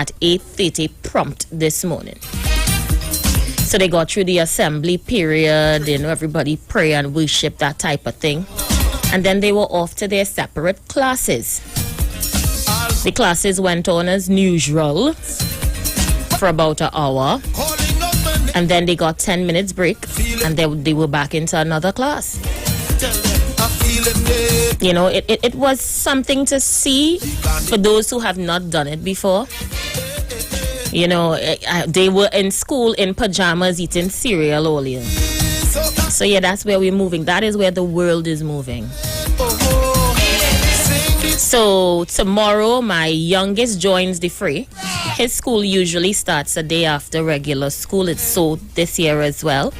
at 8:30 prompt this morning. So they got through the assembly period, everybody pray and worship, that type of thing. And then they were off to their separate classes. The classes went on as usual for about an hour. And then they got 10 minutes break and they were back into another class. It was something to see for those who have not done it before. They were in school in pajamas eating cereal all year. So yeah, that's where we're moving. That is where the world is moving. So tomorrow, my youngest joins the fray. His school usually starts a day after regular school. It's so this year as well.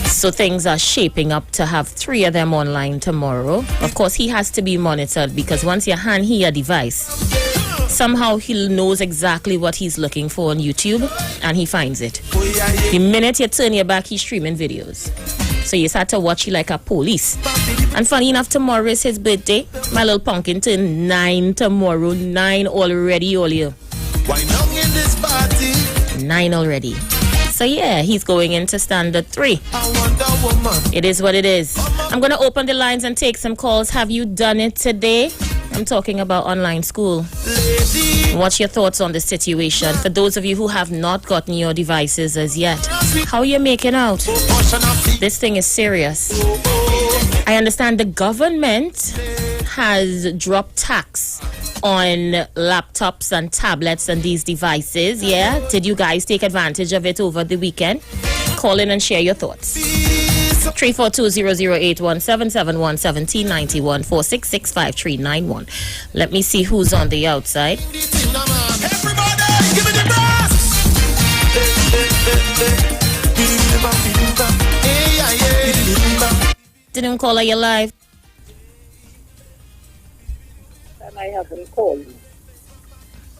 So things are shaping up to have 3 of them online tomorrow. Of course, he has to be monitored because once you hand him a device, somehow he knows exactly what he's looking for on YouTube and he finds it. The minute you turn your back, he's streaming videos. So you start to watch you like a police. And funny enough, tomorrow is his birthday. My little pumpkin turned 9 tomorrow. 9 already, all year. 9 already. So yeah, he's going into standard 3. It is what it is. I'm going to open the lines and take some calls. Have you done it today? I'm talking about online school. What's your thoughts on the situation? For those of you who have not gotten your devices as yet, how are you making out? This thing is serious. I understand the government has dropped tax on laptops and tablets and these devices. Yeah? Did you guys take advantage of it over the weekend? Call in and share your thoughts. 342-008-1771-1791-466-5391. Let me see who's on the outside. Didn't call, are you live? I haven't called you.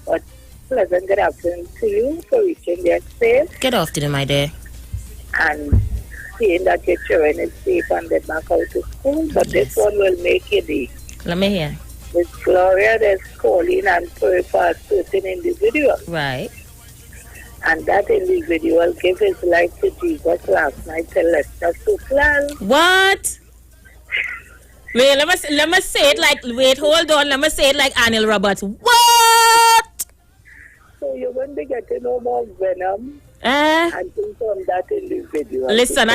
But pleasant good afternoon to you for reaching their safe. Good afternoon, my dear. And seeing that your children is safe and they're back out to school. But this one will make you day. Let me hear. Miss Gloria is calling and pray for a certain individual. Right. And that individual gave his life to Jesus last night to Leicester Suplan. What? Wait, let me say it like, wait, hold on. Let me say it like Anil Roberts. What? So you're going to get to know more venom and things from that individual. Listen,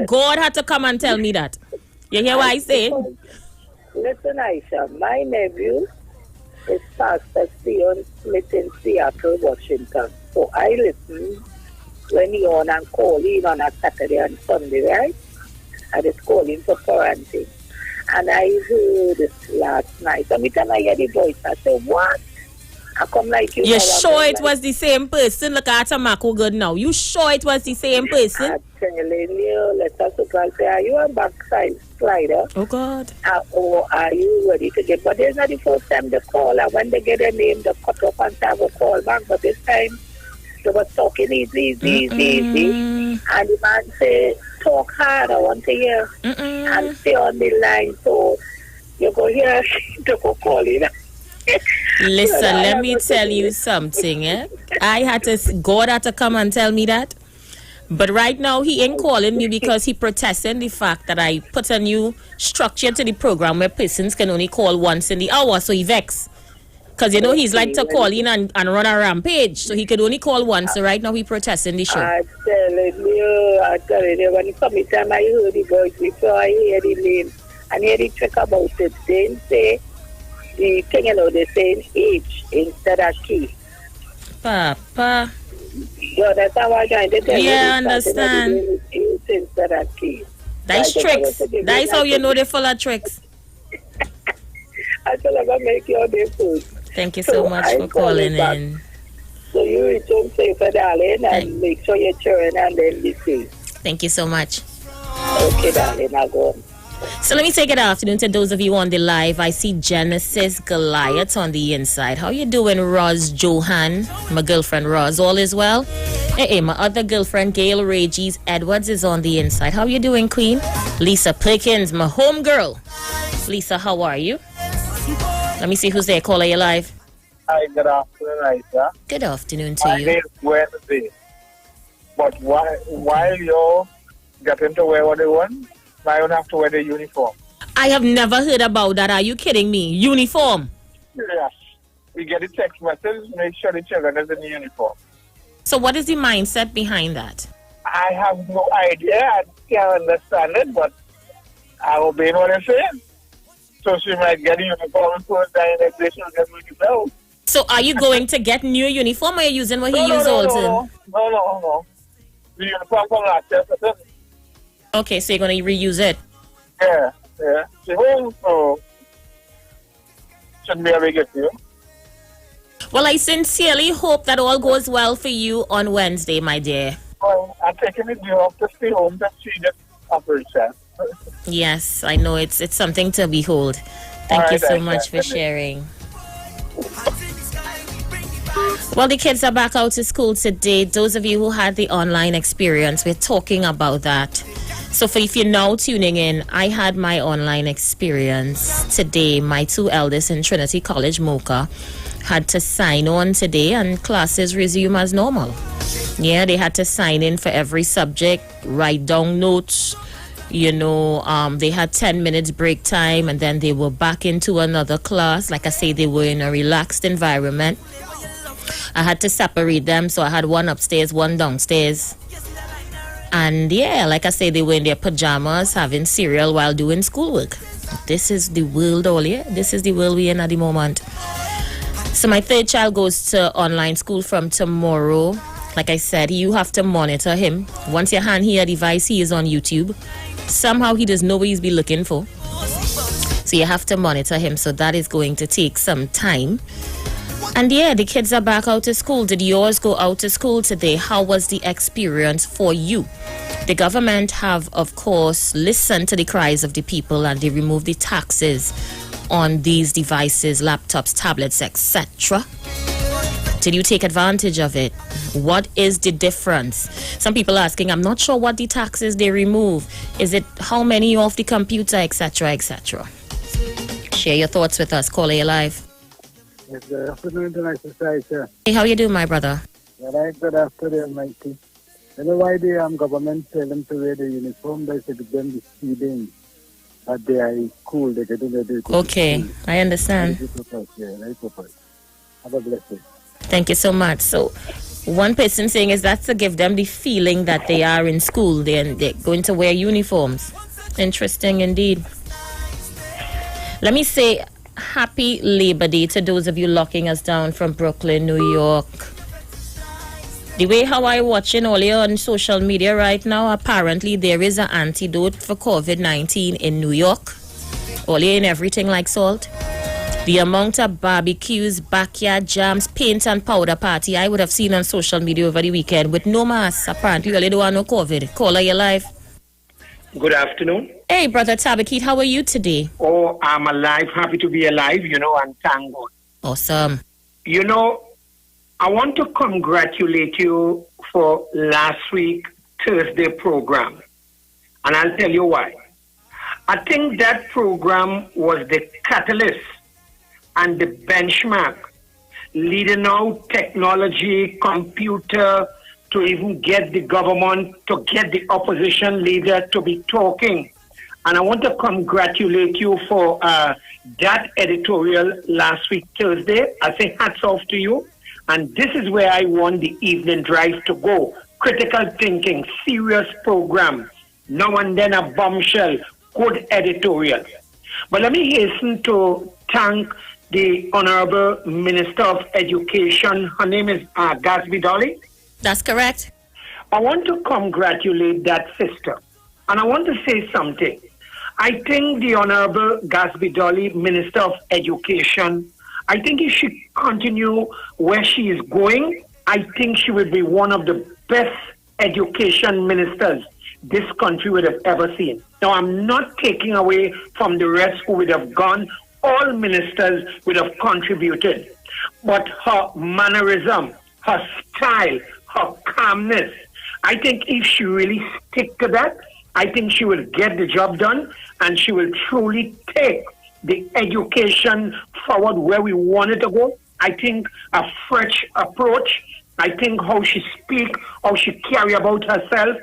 God had to come and tell me that. You hear what I say? Listen, Aisha, my nephew is Pastor Sion Smith in Seattle, Washington. So I listen when he on and calling on a Saturday and Sunday, right? I just calling for parenting. And I heard this last night. Every time I hear the voice, I say, what? I come like you. You sure it was the same person? Look at Marco good now. You sure it was the same person? I'm telling you, let's also say, are you a backside slider? Oh, God. Or are you ready to get? But there's not the first time they call. And when they get a name, they cut up and have a call back. But this time, they were talking easy. And the man say, talk hard, I want to hear. And stay on the line. So you go here to go call it. Listen, let me tell you something. God had to come and tell me that. But right now, he ain't calling me because he protesting the fact that I put a new structure to the program where persons can only call once in the hour. So he vex. Because, he's like to call in and run a rampage. So he could only call once. So right now, he protesting the show. I'm telling you, when it comes time, I heard the voice before I hear the name. And hear the trick about it. They say, the thing, they're saying H instead of key. Papa. Yeah, that's how I joined. Yeah, I understand. H instead of key. That's tricks. That's how you know they're full of tricks. I feel like I make your day food. Thank you so much for calling in. So you return safe, darling, and make sure you're children and then be safe. Thank you so much. Okay, darling, I'll go. So let me say good afternoon to those of you on the live. I see Genesis Goliath on the inside. How you doing, Roz Johan? My girlfriend Roz, all is well? Hey, my other girlfriend Gail Regis Edwards is on the inside. How you doing, Queen? Lisa Pickens, my home girl. Lisa, how are you? Let me see who's there. Caller, you live. Hi, good afternoon, Aisha. Good afternoon to My you. name is Wednesday. But while you getting to wear what they want, I don't have to wear the uniform. I have never heard about that. Are you kidding me? Uniform. Yes. We get a text message, make sure the children is in the uniform. So what is the mindset behind that? I have no idea. I can't understand it, but I obey what they're saying. So she might get a uniform first time next day she'll get me the belt. So are you going to get new uniform or are you using what he used also? No. The uniform from last year. Okay, so you're going to reuse it. Yeah. She home, so shouldn't be a big issue. Well, I sincerely hope that all goes well for you on Wednesday, my dear. Well, I'm taking it off to stay home to see the operation. Yes, I know it's something to behold. Thank you so much for sharing. Well, the kids are back out to school today. Those of you who had the online experience, we're talking about that. So if you're now tuning in, I had my online experience today. My two eldest in Trinity College, Mocha, had to sign on today and classes resume as normal. Yeah, they had to sign in for every subject, write down notes. They had 10 minutes break time and then they were back into another class. Like I say, they were in a relaxed environment. I had to separate them, so I had one upstairs, one downstairs. And yeah, like I say, they were in their pajamas having cereal while doing schoolwork. This is the world all year. This is the world we're in at the moment. So my third child goes to online school from tomorrow. Like I said, you have to monitor him. Once your hand here device, he is on YouTube. Somehow he doesn't know what he's be looking for. So you have to monitor him. So that is going to take some time. And yeah, the kids are back out to school. Did yours go out to school today? How was the experience for you? The government have, of course, listened to the cries of the people and they removed the taxes on these devices, laptops, tablets, etc. Did you take advantage of it? What is the difference? Some people are asking, I'm not sure what the taxes they remove. Is it how many off the computer, etc., etc.? Share your thoughts with us. Caller, you live. Yes, good afternoon to my sister. Hey, how you doing, my brother? Good afternoon, Mikey. You know why the government tell them to wear the uniform? They say to them the speeding at their school. They get in there. Okay, I understand. Have a blessed day. Thank you so much. So, one person saying is that's to give them the feeling that they are in school. They're going to wear uniforms. Interesting indeed. Let me say happy Labor Day to those of you locking us down from Brooklyn, New York. The way how I watching all here on social media right now, apparently there is an antidote for COVID-19 in New York. All here in everything like salt. The amount of barbecues, backyard jams, paint and powder party I would have seen on social media over the weekend with no mask. Apparently, you don't want no COVID. Caller, you live. Good afternoon. Hey, Brother Tabakit, how are you today? Oh, I'm alive, happy to be alive, and thank God. Awesome. I want to congratulate you for last week Thursday program. And I'll tell you why. I think that program was the catalyst and the benchmark leading out technology, computer, to even get the government, to get the opposition leader to be talking. And I want to congratulate you for that editorial last week, Thursday. I say hats off to you. And this is where I want the evening drive to go. Critical thinking, serious program. Now and then a bombshell, good editorial. But let me hasten to thank the Honorable Minister of Education. Her name is Gasby Dolly. That's correct. I want to congratulate that sister. And I want to say something. I think the Honorable Gasby Dolly, Minister of Education, I think if she continue where she is going, I think she will be one of the best education ministers this country would have ever seen. Now, I'm not taking away from the rest who would have gone. All ministers would have contributed. But her mannerism, her style, her calmness, I think if she really stick to that, I think she will get the job done and she will truly take the education forward where we want it to go. I think a fresh approach. I think how she speak, how she carry about herself.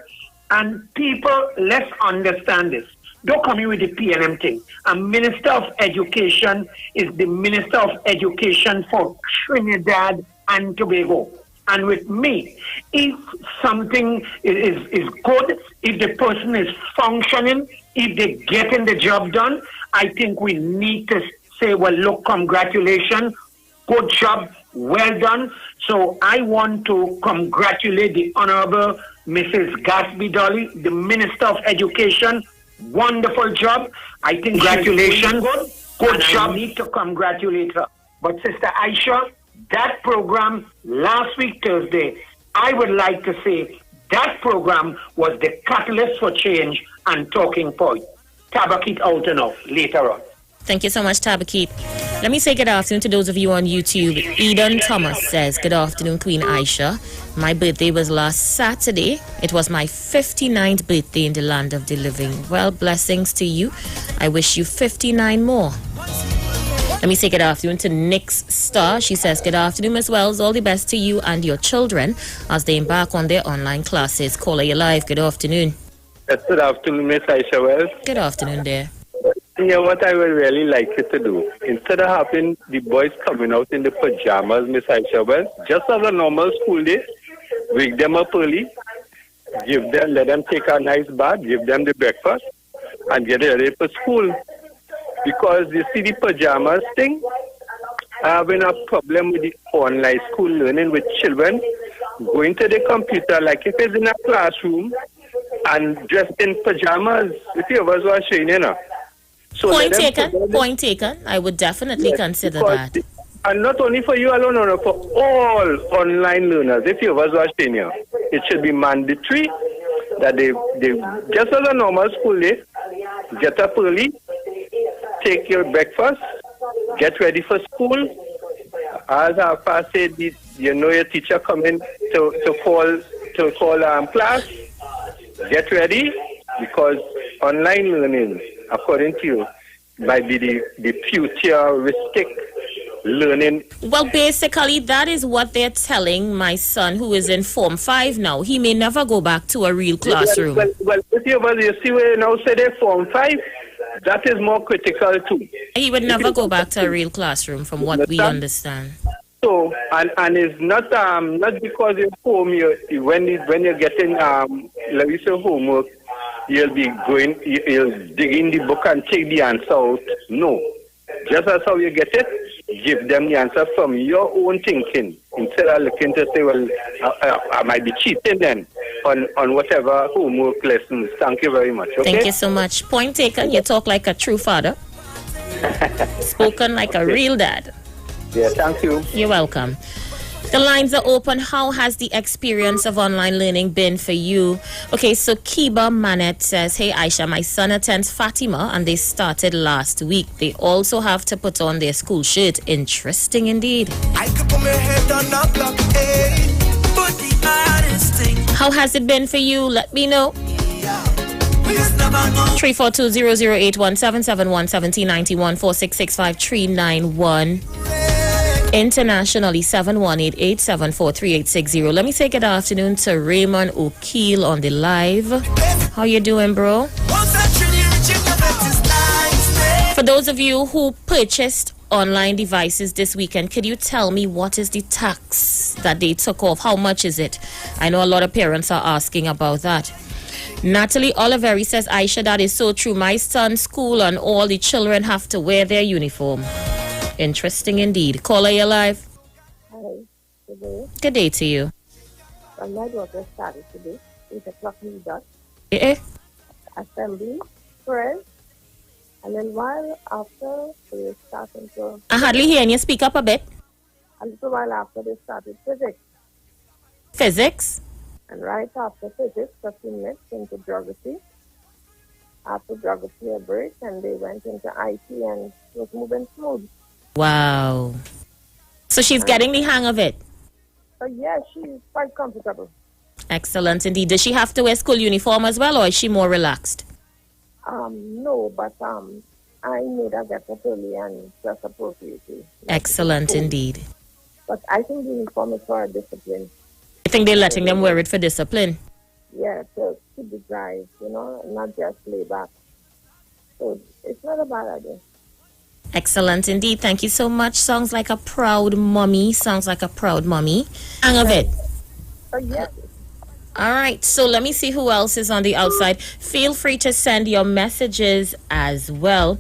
And people, let's understand this. Don't come in with the PNM thing. A Minister of Education is the Minister of Education for Trinidad and Tobago. And with me, if something is good, if the person is functioning, if they're getting the job done, I think we need to say, well, look, congratulations, good job, well done. So I want to congratulate the Honorable Mrs. Gatsby Dolly, the Minister of Education. Wonderful job. I think congratulations. Good job. I need to congratulate her. But Sister Aisha, that program last week Thursday, I would like to say that program was the catalyst for change and talking point. Tabakit out and off later on. Thank you so much, Tabakit. Let me say good afternoon to those of you on YouTube. Eden Thomas says, good afternoon, Queen Aisha. My birthday was last Saturday. It was my 59th birthday in the land of the living. Well, blessings to you. I wish you 59 more. Let me say good afternoon to Nix Star. She says, good afternoon, Ms. Wells. All the best to you and your children as they embark on their online classes. Caller, you live. Good afternoon. Yes, good afternoon, Miss Aisha Wells. Good afternoon, dear. You know what I would really like you to do? Instead of having the boys coming out in the pajamas, Miss Aisha Wells, just as a normal school day, wake them up early, let them take a nice bath, give them the breakfast, and get ready for school. Because you see the pajamas thing, having a problem with the online school learning with children, going to the computer, like if it's in a classroom, and dressed in pajamas, if you ever was showing, you know. So Point taken. I would definitely consider that. And not only for you alone, no, for all online learners. If you was watching here, it should be mandatory that they just as a normal school day, get up early, take your breakfast, get ready for school. As I said, you know your teacher coming to call class. Get ready, because online learning, according to you, might be the futuristic learning. Well, basically, that is what they're telling my son, who is in Form 5 now. He may never go back to a real classroom. Well, you see where you now say they're Form 5? That is more critical too. He would never go back to a real classroom, from what we understand. So, and it's not because you're home, when you're getting let me say homework, you'll dig in the book and take the answer out. No. Just as how you get it, give them the answer from your own thinking, instead of looking to say, well, I might be cheating then on whatever homework lessons. Thank you very much. Okay? Thank you so much. Point taken. You talk like a true father. Spoken like a real dad. Yeah, thank you. You're welcome. The lines are open. How has the experience of online learning been for you? Okay, so Kiba Manet says, hey Aisha, my son attends Fatima and they started last week. They also have to put on their school shirt. Interesting indeed. I could put my head on the block, but the hardest thing. How has it been for you? Let me know. 342-008-1771-1791-4665-391. Internationally, 718-874-3860. Let me say good afternoon to Raymond O'Keel on the live. How you doing, bro? For those of you who purchased online devices this weekend, could you tell me what is the tax that they took off? How much is it? I know a lot of parents are asking about that. Natalie Oliveri says, Aisha, that is so true. My son's school and all the children have to wear their uniform. Interesting indeed. Caller, you live. Hi, good day. Good day to you. Well, my daughter started today, 8 o'clock in the dot. Assembly, prayer, and then while after they started to... I hardly hear you. Speak up a bit. A little while after they started physics. Physics? And right after physics, 15 minutes into geography. After geography, a break, and they went into IT and it was moving smooth. Wow. So she's getting the hang of it? Yeah, she's quite comfortable. Excellent indeed. Does she have to wear school uniform as well, or is she more relaxed? No, but I made her get up early and dress appropriately. Excellent indeed. But I think the uniform is for a discipline. I think they're letting them wear it for discipline. Yeah, to keep the drive, not just lay back. So it's not a bad idea. Excellent indeed. Thank you so much. Sounds like a proud mommy. Hang of it. Yes. All right. So let me see who else is on the outside. Feel free to send your messages as well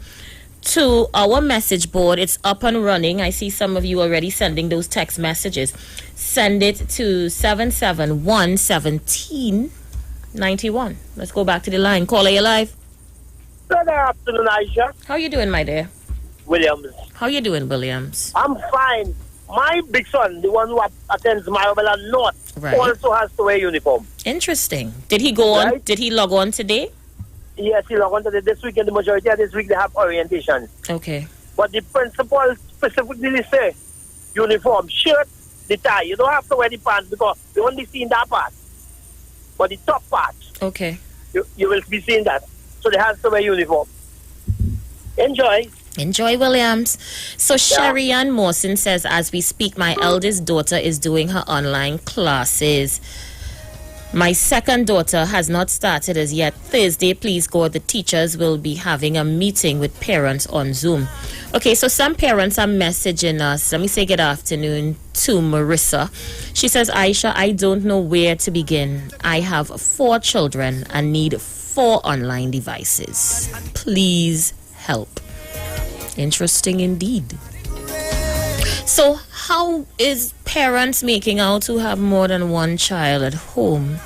to our message board. It's up and running. I see some of you already sending those text messages. Send it to 771-1791. Let's go back to the line. Caller, you live. Good afternoon, Aisha. How you doing, my dear? Williams. How you doing, Williams? I'm fine. My big son, the one who attends Marabella North, Right. also has to wear uniform. Interesting. Did he go on? Right. Did he log on today? Yes, he log on to this week, and the majority of this week they have orientation. Okay. But the principal specifically say uniform, shirt, the tie. You don't have to wear the pants because you only seen that part. But the top part, Okay. you will be seeing that. So they have to wear uniform. Enjoy. Enjoy, Williams. So Sherry Ann Mawson says, as we speak, my eldest daughter is doing her online classes. My second daughter has not started as yet. Thursday, please God, the teachers will be having a meeting with parents on Zoom. Okay, so some parents are messaging us. Let me say good afternoon to Marissa. She says, Aisha, I don't know where to begin. I have 4 children and need 4 online devices. Please help. Interesting indeed. So how is parents making out who have more than one child at home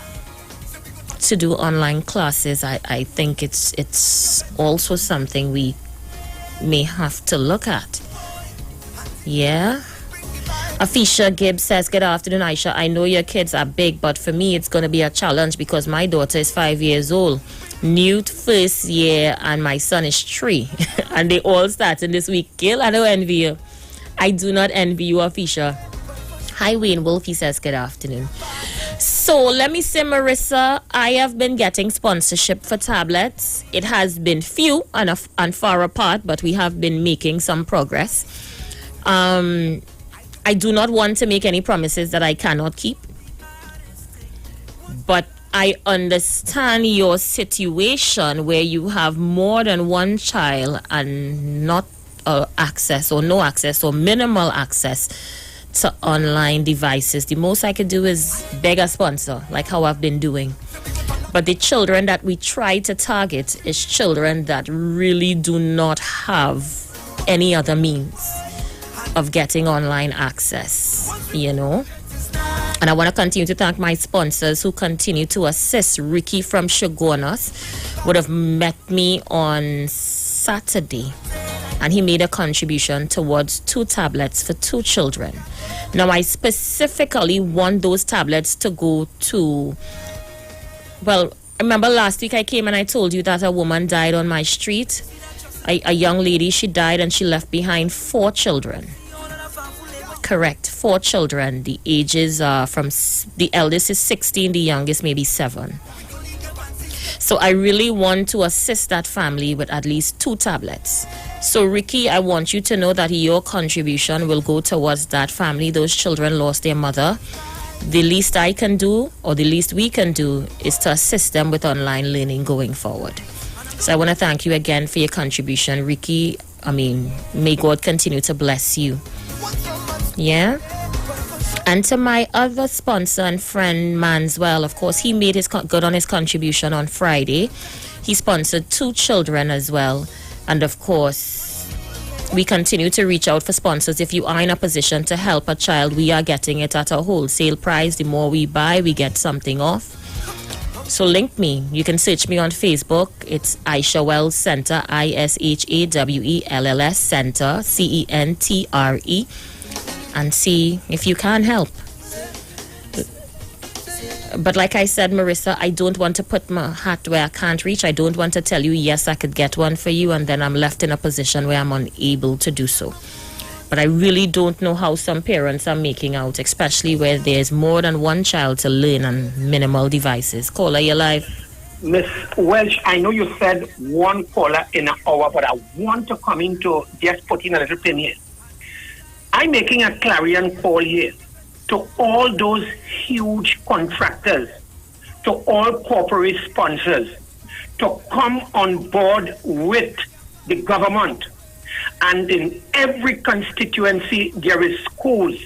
to do online classes? I think it's also something we may have to look at. Yeah. Afisha Gibbs says, good afternoon, Aisha. I know your kids are big, but for me it's going to be a challenge because my daughter is 5 years old. New first year, and my son is 3. And they all starting this week. Gil, I don't envy you. I do not envy you, Afisha. Hi, Wayne Wolfie says, good afternoon. So, let me say, Marissa, I have been getting sponsorship for tablets. It has been few and far apart, but we have been making some progress. I do not want to make any promises that I cannot keep. But I understand your situation where you have more than one child and not access or no access or minimal access to online devices. The most I could do is beg a sponsor, like how I've been doing. But the children that we try to target is children that really do not have any other means of getting online access, And I want to continue to thank my sponsors who continue to assist. Ricky from Shogunas would have met me on Saturday, and he made a contribution towards 2 tablets for 2 children. Now, I specifically want those tablets to go to, well, remember last week I came and I told you that a woman died on my street? A young lady, she died and she left behind 4 children. Correct, 4 children. The ages are from, the eldest is 16, the youngest maybe 7. So I really want to assist that family with at least 2 tablets. So Ricky, I want you to know that your contribution will go towards that family. Those children lost their mother. The least I can do, or the least we can do, is to assist them with online learning going forward. So I want to thank you again for your contribution, Ricky. May God continue to bless you. Yeah. And to my other sponsor and friend, Manswell, of course, he made his good on his contribution on Friday. He sponsored 2 children as well. And of course, we continue to reach out for sponsors. If you are in a position to help a child, we are getting it at a wholesale price. The more we buy, we get something off. So link me. You can search me on Facebook. It's Aisha Wells Center, ISHAWELLS Center, CENTRE. And see if you can help. But like I said, Marissa, I don't want to put my hat where I can't reach. I don't want to tell you, yes, I could get one for you, and then I'm left in a position where I'm unable to do so. But I really don't know how some parents are making out, especially where there's more than one child to learn on minimal devices. Caller, you're live. Miss Welsh, I know you said 1 caller in an hour, but I want to come in to just put in a little pin here. I'm making a clarion call here to all those huge contractors, to all corporate sponsors, to come on board with the government. And in every constituency, there is schools.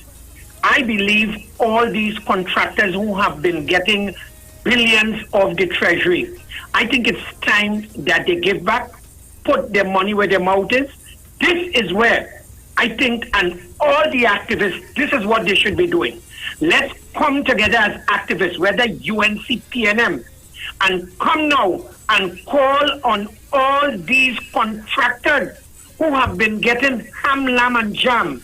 I believe all these contractors who have been getting billions of the treasury, I think it's time that they give back, put their money where their mouth is. This is where I think, and all the activists, this is what they should be doing. Let's come together as activists, whether UNC, PNM, and come now and call on all these contractors who have been getting ham, lamb, and jam.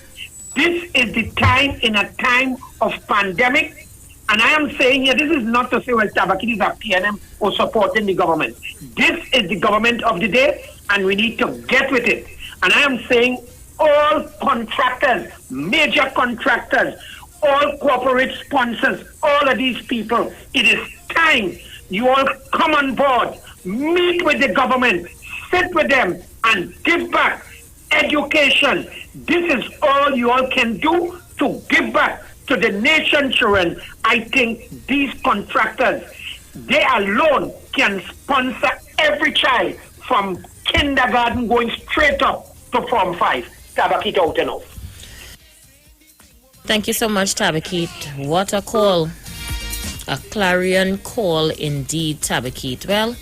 This is the time, in a time of pandemic, and I am saying here, this is not to say, well, Tabakit is a PNM or supporting the government. This is the government of the day, and we need to get with it. And I am saying all contractors, major contractors, all corporate sponsors, all of these people, it is time you all come on board, meet with the government, sit with them, and give back education. This is all you all can do to give back to the nation children. I think these contractors, they alone can sponsor every child from kindergarten going straight up to Form 5. Tabakit out and off. Thank you so much, Tabakit. What a call. A clarion call indeed, Tabakit. Well,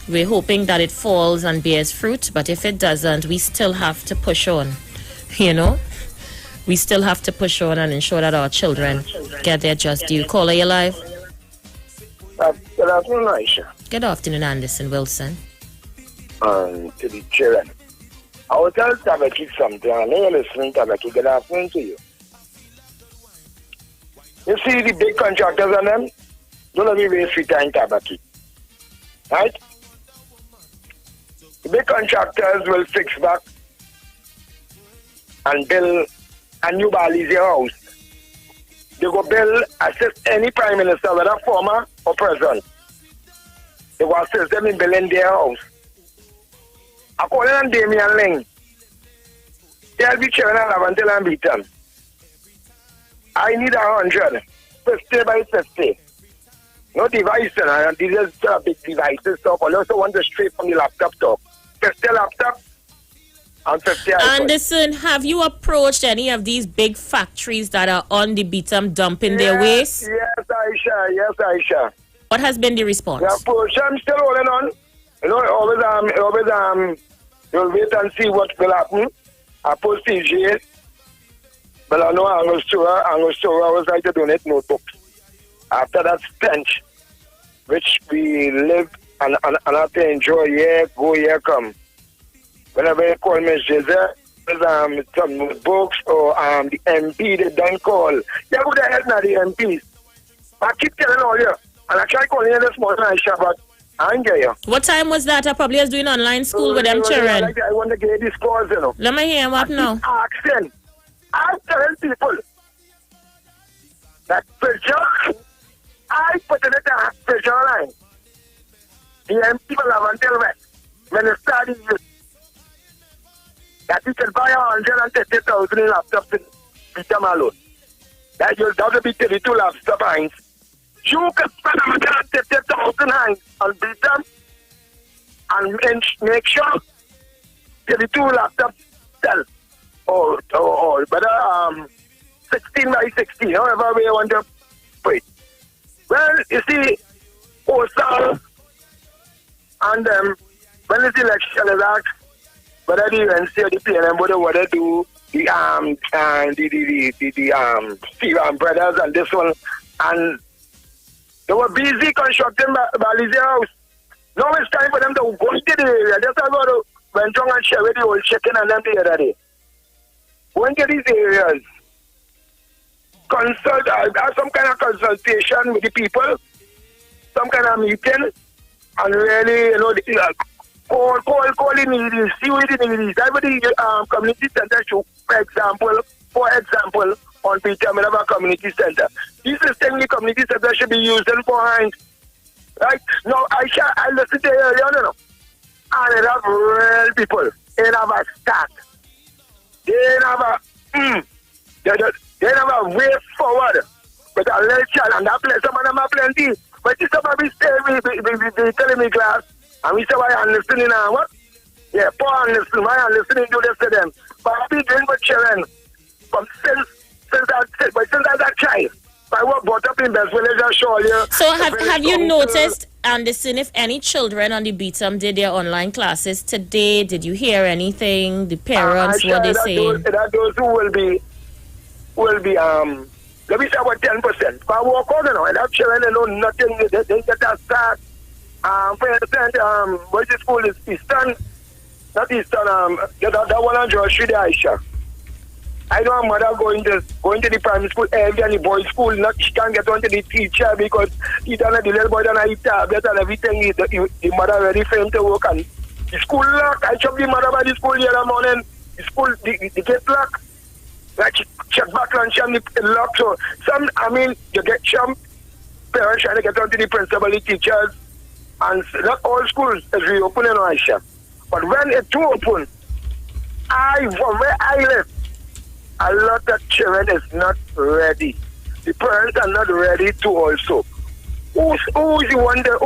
we're hoping that it falls and bears fruit, but if it doesn't, we still have to push on. You know? We still have to push on and ensure that our children get their just due. Caller, you live? Good afternoon, Aisha. Good afternoon, Anderson Wilson. To the children. I will tell Tabakit something. I know you're listening, Tabakit. Good afternoon to you. You see the big contractors on them? Don't let me waste free time, Tabakit. Right? The big contractors will fix back and build a new Balizia house. They go build, assist any prime minister, whether former or present. They will assist them in building their house. According to Damian Ling, they'll be children and have until I'm beaten. I need 100, 50 by 50. No device, and these are big devices. So I also want to straight from the laptop talk. 50 laptop and 50 iPod. Anderson, have you approached any of these big factories that are on the Beetham dumping their waste? Yes, Aisha. Yes, Aisha. What has been the response? The approach, I'm still holding on. You know, always, you'll wait and see what will happen. I post CJ, but I know Angostura was like to donate notebooks. After that stench, which we live and have to enjoy, go, come. Whenever you call me, there's some notebooks or the MP, they don't call. Yeah, who the hell now, the MPs? I keep telling all you, and I try calling you this morning, Aisha, but I ain't get you. What time was that? I probably was doing online school with them children. I want to get these calls, you know. Let me hear what now. Asking. I'm telling people that pressure, I put in the pressure line. The people have until when they start that you can buy 130,000 laptops in Beetham alone. That you'll have to be 32 laptop hands. You can spend 130,000 hands on Beetham and make sure 32 laptops sell. Or better 16 by 16, however way you want to put it. Well, you see, Osal and when this election is asked, whether the UNC or the PNM, what they do, the Steve brothers and this one, and they were busy constructing Balizia house. Now it's time for them to go into the area. Just as well when John and share with the old chicken and them the other day. Go into these areas. Consult, have some kind of consultation with the people, some kind of meeting, and really, you know, call the needies, see what the needies. Everybody community center show, for example, on Beetham, we have a community center. This is thing the community center should be using for hands. Right? Now, I listen to you earlier, no? And they have real people. They have a staff. They have They never way forward. But a little child and that place, some of them are plenty. But this somebody stay be telling me class, and we say, why I'm listening now, what? Yeah, poor and listening, why I'm listening to this to them. But I've been doing with children since I was a child. I was brought up in Best Village and Shawley. So have you noticed, Anderson, if any children on the Beetham did their online classes today? Did you hear anything? The parents, what they saying? Those who will be, let me say about 10%. But I walk on, and that children, they know nothing. They get that start. For instance, what the school is Eastern, not Eastern, that one on George Street, Aisha. I know a mother going to the primary school early and the boys' school, she can't get on to the teacher because he done the little boy done a tablet and everything. The mother ready for him to work, and the school locked. I chopped the mother by the school the other morning. The school, the gate locked. Like check back lunch and the lock. So you get some parents trying to get on to the principal, the teachers, and not all schools is reopening, Aisha. But when it's too open, from where I live, a lot of children is not ready. The parents are not ready to also. Who's the one that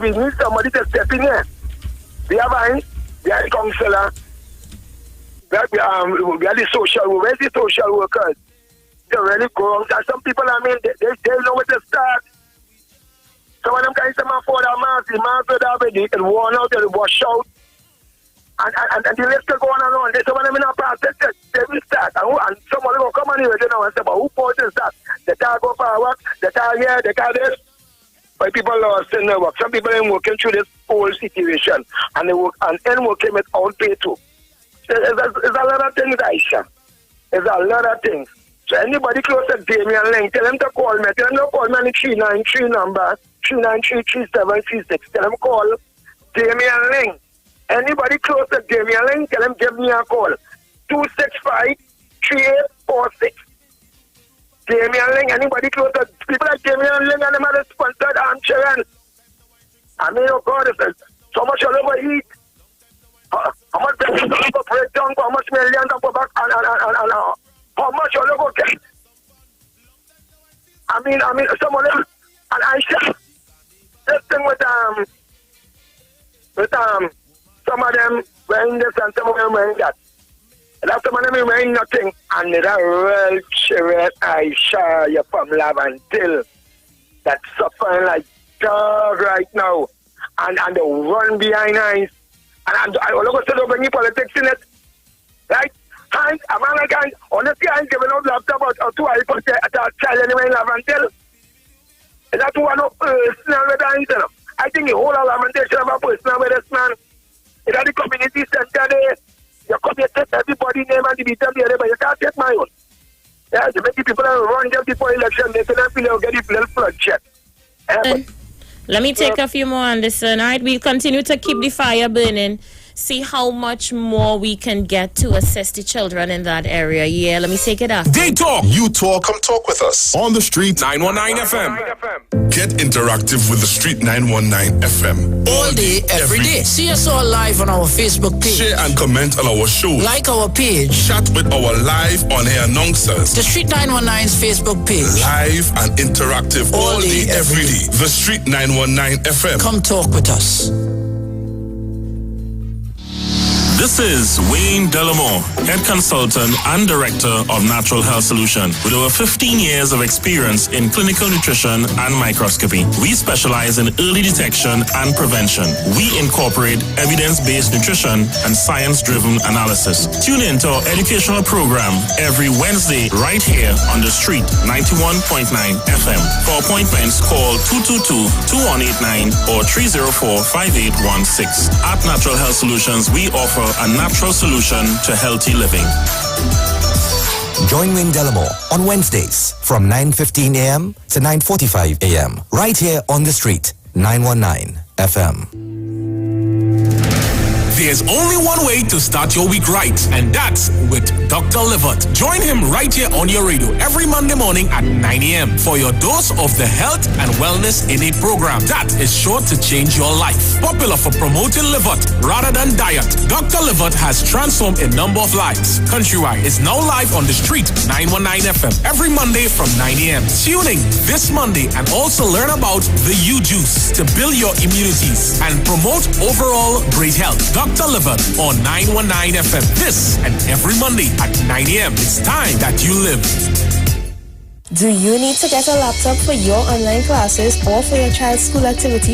we need somebody to step in here? We have the counselor, we have the social workers. Where's the social workers? They really go on. Some people, they know where to start. Some of them can say, man, for that mask, the mask is already, it worn out, it wash out. And the list will go on and on. Some of them in our process, they will start. And some of them will come on here and say, but who poses that? They can't go for work, they can't here, they can't this. But people lost in their work. Some people are working through this whole situation, and they work and end working without pay too. It's a lot of things, Aisha. It's a lot of things. So anybody close to Damian Leng, tell them to call me. Tell them to call me on the 393 number, 393-3736. Tell them call Damian Leng. Anybody close to Damian Leng, tell them give me a call. 265-3846. Damian Leng, anybody close to people like Damian Leng and them are sponsored children. Oh God, it's so much all over eat. How much break down, how much millions of back and how much all over get. Some of them, and I said, this thing with some of them wearing this and some of them wearing that. And some of them wearing nothing. And that real children, I saw you from Laventille that's suffering like dog right now. And they run behind eyes. And I will go to the any politics in it. Right? And a man again, honestly, I'm giving out laptop or two iPods to a child anyway in Laventille. And that's one of personal with the I think the whole lamentation of a personal with this man. It's at the community center there. You come here, take everybody name and the Beetham there, but you can't take my own. Yeah, to make the people run just before election, they can feel get the little flood check. Let me take a few more on this, all right? We'll continue to keep the fire burning. See how much more we can get to assist the children in that area. Yeah, let me take it after. They talk. You talk. Come talk with us. On the Street 919 FM. Get interactive with the Street 919 FM. All day, every day. See us all live on our Facebook page. Share and comment on our show. Like our page. Chat with our live on-air announcers. The Street 919's Facebook page. Live and interactive all day, every day. The Street 919 FM. Come talk with us. This is Wayne Delamore, Head Consultant and Director of Natural Health Solution. With over 15 years of experience in clinical nutrition and microscopy, we specialize in early detection and prevention. We incorporate evidence-based nutrition and science-driven analysis. Tune in to our educational program every Wednesday right here on the Street 91.9 FM. For appointments, call 222-2189 or 304-5816. At Natural Health Solutions, we offer a natural solution to healthy living. Join Wayne Delamore on Wednesdays from 9:15 a.m. to 9:45 a.m. right here on the Street 919 FM. There's only one way to start your week right, and that's with Dr. Livert. Join him right here on your radio every Monday morning at 9 a.m. for your dose of the health and wellness in a program that is sure to change your life. Popular for promoting Livert rather than diet, Dr. Livert has transformed a number of lives. Countrywide is now live on the street 919 FM every Monday from 9 a.m. Tune in this Monday and also learn about the U Juice to build your immunities and promote overall great health. Dr. Livert on 919 FM this and every Monday at 9 a.m. It's time that you live. Do you need to get a laptop for your online classes or for your child's school activity?